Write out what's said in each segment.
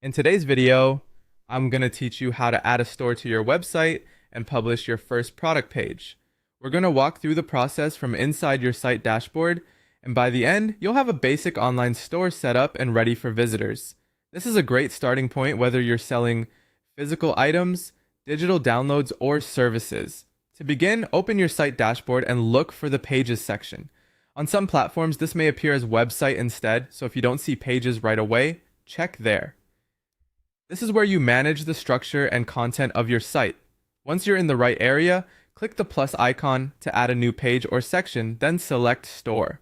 In today's video, I'm going to teach you how to add a store to your website and publish your first product page. We're going to walk through the process from inside your site dashboard, and by the end, you'll have a basic online store set up and ready for visitors. This is a great starting point whether you're selling physical items, digital downloads, or services. To begin, open your site dashboard and look for the Pages section. On some platforms, this may appear as website instead, so if you don't see pages right away, check there. This is where you manage the structure and content of your site. Once you're in the right area, click the plus icon to add a new page or section, then select Store.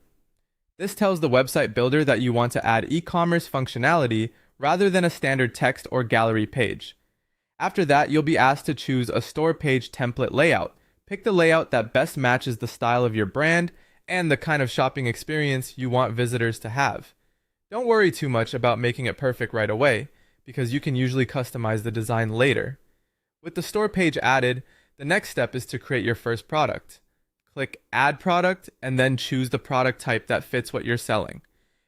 This tells the website builder that you want to add e-commerce functionality rather than a standard text or gallery page. After that, you'll be asked to choose a store page template layout. Pick the layout that best matches the style of your brand and the kind of shopping experience you want visitors to have. Don't worry too much about making it perfect right away, because you can usually customize the design later. With the store page added, the next step is to create your first product. Click Add Product and then choose the product type that fits what you're selling.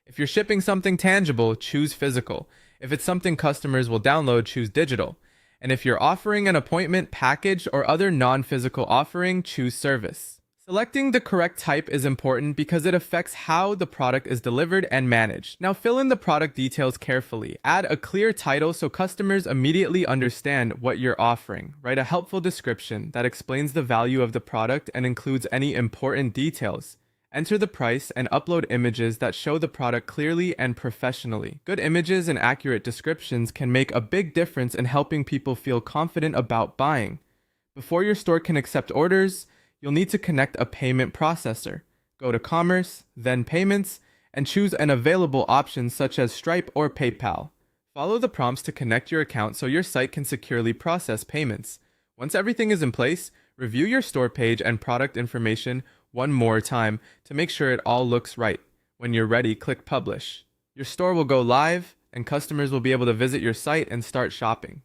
If you're shipping something tangible, choose physical. If it's something customers will download, choose digital. And if you're offering an appointment, package, or other non-physical offering, choose service. Selecting the correct type is important because it affects how the product is delivered and managed. Now fill in the product details carefully. Add a clear title so customers immediately understand what you're offering. Write a helpful description that explains the value of the product and includes any important details. Enter the price and upload images that show the product clearly and professionally. Good images and accurate descriptions can make a big difference in helping people feel confident about buying. Before your store can accept orders, you'll need to connect a payment processor. Go to Commerce, then Payments, and choose an available option such as Stripe or PayPal. Follow the prompts to connect your account so your site can securely process payments. Once everything is in place, review your store page and product information one more time to make sure it all looks right. When you're ready, click Publish. Your store will go live, and customers will be able to visit your site and start shopping.